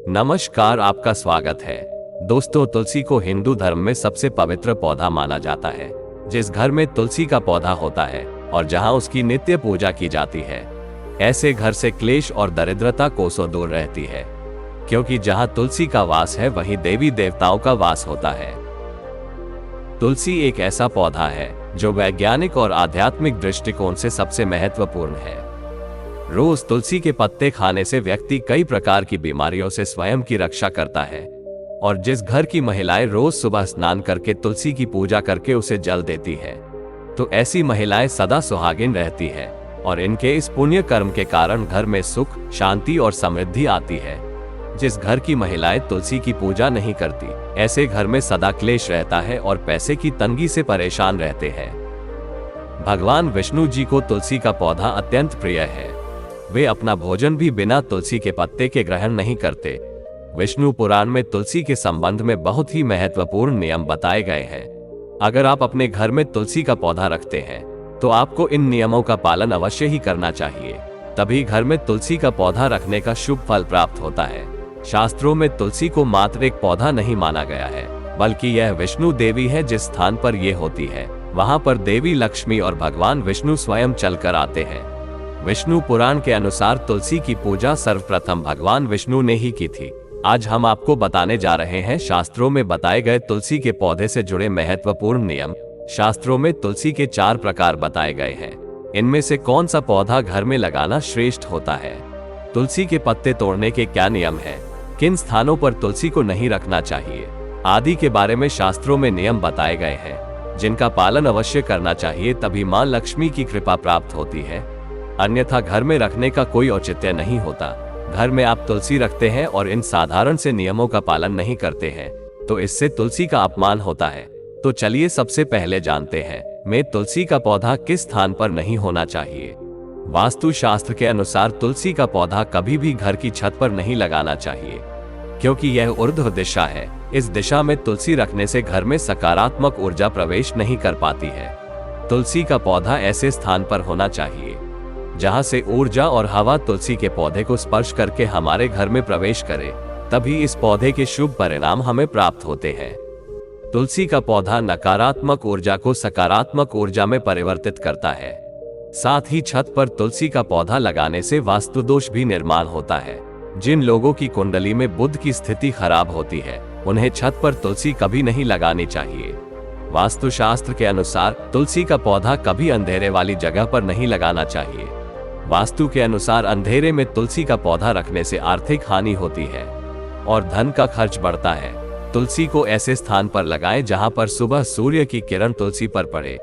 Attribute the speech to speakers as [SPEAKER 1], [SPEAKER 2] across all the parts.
[SPEAKER 1] नमस्कार, आपका स्वागत है। दोस्तों, तुलसी को हिंदू धर्म में सबसे पवित्र पौधा माना जाता है। जिस घर में तुलसी का पौधा होता है और जहां उसकी नित्य पूजा की जाती है, ऐसे घर से क्लेश और दरिद्रता कोसों दूर रहती है, क्योंकि जहां तुलसी का वास है वहीं देवी देवताओं का वास होता है। तुलसी एक ऐसा पौधा है जो वैज्ञानिक और आध्यात्मिक दृष्टिकोण से सबसे महत्वपूर्ण है। रोज तुलसी के पत्ते खाने से व्यक्ति कई प्रकार की बीमारियों से स्वयं की रक्षा करता है, और जिस घर की महिलाएं रोज सुबह स्नान करके तुलसी की पूजा करके उसे जल देती है, तो ऐसी महिलाएं सदा सुहागिन रहती है और इनके इस पुण्य कर्म के कारण घर में सुख, शांति और समृद्धि आती है। जिस घर की महिलाएं तुलसी की पूजा नहीं करती, ऐसे घर में सदा क्लेश रहता है और पैसे की तंगी से परेशान रहते हैं। भगवान विष्णु जी को तुलसी का पौधा अत्यंत प्रिय है। वे अपना भोजन भी बिना तुलसी के पत्ते के ग्रहण नहीं करते। विष्णु पुराण में तुलसी के संबंध में बहुत ही महत्वपूर्ण नियम बताए गए हैं। अगर आप अपने घर में तुलसी का पौधा रखते हैं तो आपको इन नियमों का पालन अवश्य ही करना चाहिए, तभी घर में तुलसी का पौधा रखने का शुभ फल प्राप्त होता है। शास्त्रों में तुलसी को मात्र एक पौधा नहीं माना गया है, बल्कि यह विष्णु देवी है। जिस स्थान पर यह होती है वहां पर देवी लक्ष्मी और भगवान विष्णु स्वयं चलकर आते हैं। विष्णु पुराण के अनुसार तुलसी की पूजा सर्वप्रथम भगवान विष्णु ने ही की थी। आज हम आपको बताने जा रहे हैं शास्त्रों में बताए गए तुलसी के पौधे से जुड़े महत्वपूर्ण नियम। शास्त्रों में तुलसी के 4 प्रकार बताए गए हैं। इनमें से कौन सा पौधा घर में लगाना श्रेष्ठ होता है, तुलसी के पत्ते तोड़ने के क्या नियम हैं, किन स्थानों पर तुलसी को नहीं रखना चाहिए आदि के बारे में शास्त्रों में नियम बताए गए हैं, जिनका पालन अवश्य करना चाहिए, तभी मां लक्ष्मी की कृपा प्राप्त होती है। अन्यथा घर में रखने का कोई औचित्य नहीं होता। घर में आप तुलसी रखते हैं और इन साधारण से नियमों का पालन नहीं करते हैं तो इससे तुलसी का अपमान होता है। तो चलिए सबसे पहले जानते हैं में तुलसी का पौधा किस स्थान पर नहीं होना चाहिए। वास्तु शास्त्र के अनुसार तुलसी का पौधा कभी भी घर की छत पर नहीं लगाना चाहिए, क्योंकि यह ऊर्ध्व दिशा है। इस दिशा में तुलसी रखने से घर में सकारात्मक ऊर्जा प्रवेश नहीं कर पाती है। तुलसी का पौधा ऐसे स्थान पर होना चाहिए जहां से ऊर्जा और हवा तुलसी के पौधे को स्पर्श करके हमारे घर में प्रवेश करे, तभी इस पौधे के शुभ परिणाम हमें प्राप्त होते हैं। तुलसी का पौधा नकारात्मक ऊर्जा को सकारात्मक ऊर्जा में परिवर्तित करता है। साथ ही छत पर तुलसी का पौधा लगाने से वास्तु दोष भी निर्माण होता है। जिन लोगों की कुंडली में बुध की स्थिति खराब होती है, उन्हें छत पर तुलसी कभी नहीं लगानी चाहिए। वास्तुशास्त्र के अनुसार तुलसी का पौधा कभी अंधेरे वाली जगह पर नहीं लगाना चाहिए। वास्तु के अनुसार अंधेरे में तुलसी का पौधा रखने से आर्थिक हानि होती है और धन का खर्च बढ़ता है। तुलसी को ऐसे स्थान पर लगाएं जहां पर सुबह सूर्य की किरण तुलसी पर पड़े।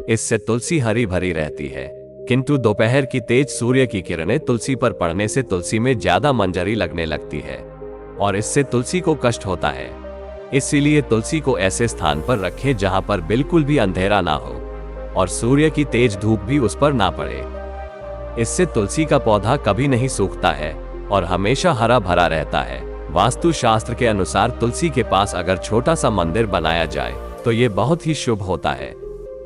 [SPEAKER 1] इससे तुलसी हरी भरी रहती है, किंतु दोपहर की तेज सूर्य की किरणें तुलसी पर पड़ने से तुलसी में ज्यादा मंजरी लगने लगती है और इससे तुलसी को कष्ट होता है। इसीलिए तुलसी को ऐसे स्थान पर रखें जहां पर बिल्कुल भी अंधेरा ना हो और सूर्य की तेज धूप भी उस पर ना पड़े। इससे तुलसी का पौधा कभी नहीं सूखता है और हमेशा हरा भरा रहता है। वास्तु शास्त्र के अनुसार तुलसी के पास अगर छोटा सा मंदिर बनाया जाए तो ये बहुत ही शुभ होता है।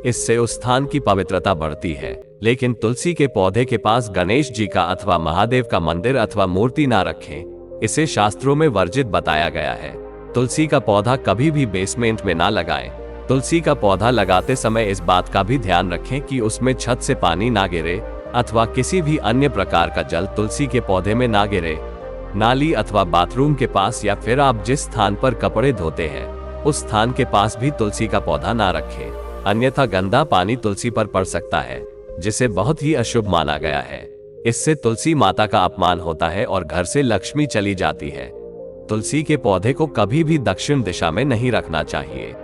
[SPEAKER 1] इससे उस स्थान की पवित्रता बढ़ती है। लेकिन तुलसी के पौधे के पास गणेश जी का अथवा महादेव का मंदिर अथवा मूर्ति ना रखें, इसे शास्त्रों में वर्जित बताया गया है। तुलसी का पौधा कभी भी बेसमेंट में ना लगाएं। तुलसी का पौधा लगाते समय इस बात का भी ध्यान रखें कि उसमें छत से पानी ना गिरे अथवा किसी भी अन्य प्रकार का जल तुलसी के पौधे में ना गिरे। नाली अथवा बाथरूम के पास या फिर आप जिस स्थान पर कपड़े धोते हैं उस स्थान के पास भी तुलसी का पौधा ना रखें, अन्यथा गंदा पानी तुलसी पर पड़ सकता है, जिसे बहुत ही अशुभ माना गया है। इससे तुलसी माता का अपमान होता है और घर से लक्ष्मी चली जाती है। तुलसी के पौधे को कभी भी दक्षिण दिशा में नहीं रखना चाहिए।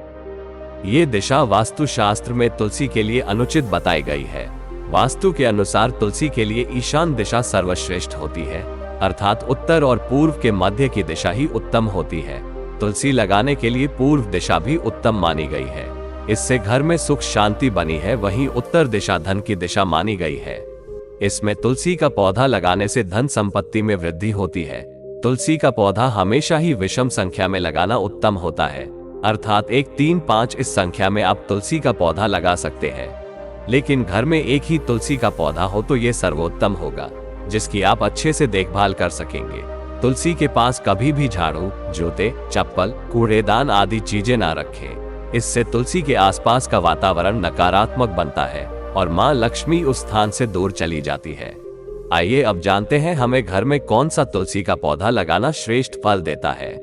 [SPEAKER 1] ये दिशा वास्तु शास्त्र में तुलसी के लिए अनुचित बताई गई है। वास्तु के अनुसार तुलसी के लिए ईशान दिशा सर्वश्रेष्ठ होती है, अर्थात उत्तर और पूर्व के मध्य की दिशा ही उत्तम होती है। तुलसी लगाने के लिए पूर्व दिशा भी उत्तम मानी गई है। इससे घर में सुख शांति बनी है। वहीं उत्तर दिशा धन की दिशा मानी गई है। इसमें तुलसी का पौधा लगाने से धन संपत्ति में वृद्धि होती है। तुलसी का पौधा हमेशा ही विषम संख्या में लगाना उत्तम होता है, अर्थात 1, 3, 5 इस संख्या में आप तुलसी का पौधा लगा सकते हैं। लेकिन घर में एक ही तुलसी का पौधा हो तो ये सर्वोत्तम होगा, जिसकी आप अच्छे से देखभाल कर सकेंगे। तुलसी के पास कभी भी झाड़ू, जूते, चप्पल, कूड़ेदान आदि चीजें ना रखें। इससे तुलसी के आसपास का वातावरण नकारात्मक बनता है और मां लक्ष्मी उस स्थान से दूर चली जाती है। आइए अब जानते हैं हमें घर में कौन सा तुलसी का पौधा लगाना श्रेष्ठ फल देता है।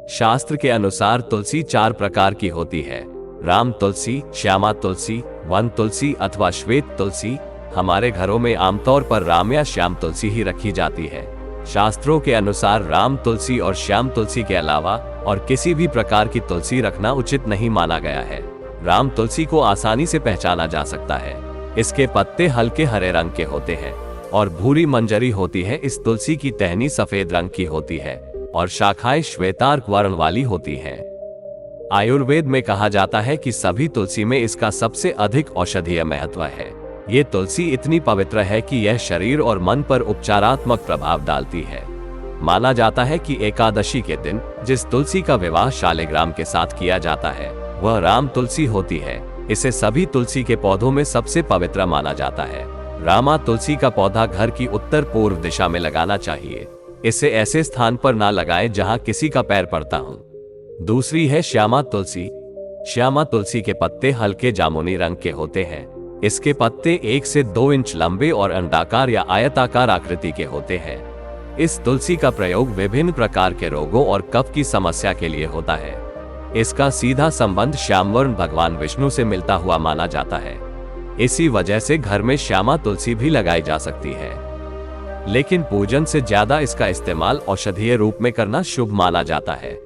[SPEAKER 1] शास्त्र के अनुसार तुलसी 4 प्रकार की होती है: राम तुलसी, श्यामा तुलसी, वन तुलसी अथवा श्वेत तुलसी। हमारे घरों में आमतौर पर राम या श्याम तुलसी ही रखी जाती है। शास्त्रों के अनुसार राम तुलसी और श्याम तुलसी के अलावा और किसी भी प्रकार की तुलसी रखना उचित नहीं माना गया है। राम तुलसी को आसानी से पहचाना जा सकता है। इसके पत्ते हल्के हरे रंग के होते हैं और भूरी मंजरी होती है। इस तुलसी की टहनी सफेद रंग की होती है और शाखाएं श्वेतार्क वर्ण वाली होती हैं। आयुर्वेद में कहा जाता है कि सभी तुलसी में इसका सबसे अधिक औषधीय महत्व है। ये तुलसी इतनी पवित्र है कि यह शरीर और मन पर उपचारात्मक प्रभाव डालती है। माना जाता है कि एकादशी के दिन जिस तुलसी का विवाह शालिग्राम के साथ किया जाता है वह राम तुलसी होती है। इसे सभी तुलसी के पौधों में सबसे पवित्र माना जाता है। रामा तुलसी का पौधा घर की उत्तर पूर्व दिशा में लगाना चाहिए। इसे ऐसे स्थान पर ना लगाएं जहां किसी का पैर पड़ता हो। दूसरी है श्यामा तुलसी। श्यामा तुलसी के पत्ते हल्के जामुनी रंग के होते हैं। इसके पत्ते 1 से 2 इंच लंबे और अंडाकार या आयताकार आकृति के होते हैं। इस तुलसी का प्रयोग विभिन्न प्रकार के रोगों और कफ की समस्या के लिए होता है। इसका सीधा संबंध श्यामवर्ण भगवान विष्णु से मिलता हुआ माना जाता है। इसी वजह से घर में श्यामा तुलसी भी लगाई जा सकती है, लेकिन पूजन से ज्यादा इसका इस्तेमाल औषधीय रूप में करना शुभ माना जाता है।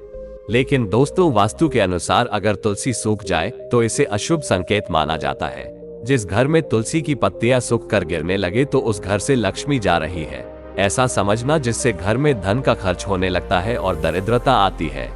[SPEAKER 1] लेकिन दोस्तों, वास्तु के अनुसार अगर तुलसी सूख जाए तो इसे अशुभ संकेत माना जाता है। जिस घर में तुलसी की पत्तियां सूख कर गिरने लगे तो उस घर से लक्ष्मी जा रही है, ऐसा समझना, जिससे घर में धन का खर्च होने लगता है और दरिद्रता आती है।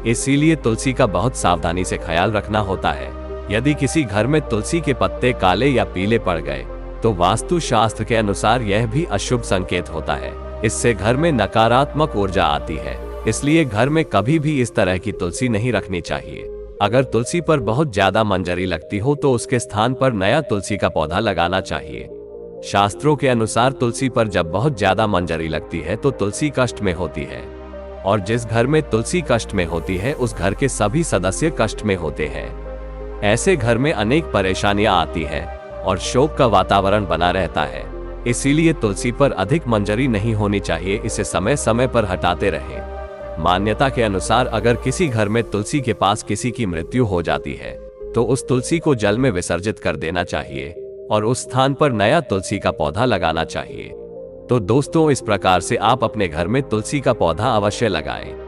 [SPEAKER 1] इसीलिए तुलसी का बहुत सावधानी से ख्याल रखना होता है। यदि किसी घर में तुलसी के पत्ते काले या पीले पड़ गए तो वास्तु शास्त्र के अनुसार यह भी अशुभ संकेत होता है। इससे घर में नकारात्मक ऊर्जा आती है। इसलिए घर में कभी भी इस तरह की तुलसी नहीं रखनी चाहिए। अगर तुलसी पर बहुत ज्यादा मंजरी लगती हो तो उसके स्थान पर नया तुलसी का पौधा लगाना चाहिए। शास्त्रों के अनुसार तुलसी पर जब बहुत ज्यादा मंजरी लगती है तो तुलसी कष्ट में होती है, और जिस घर में तुलसी कष्ट में होती है उस घर के सभी सदस्य कष्ट में होते हैं। ऐसे घर में अनेक परेशानियां आती है और शोक का वातावरण बना रहता है। इसीलिए तुलसी पर अधिक मंजरी नहीं होनी चाहिए। इसे समय समय पर हटाते रहें। मान्यता के अनुसार अगर किसी घर में तुलसी के पास किसी की मृत्यु हो जाती है तो उस तुलसी को जल में विसर्जित कर देना चाहिए और उस स्थान पर नया तुलसी का पौधा लगाना चाहिए। तो दोस्तों, इस प्रकार से आप अपने घर में तुलसी का पौधा अवश्य लगाएं।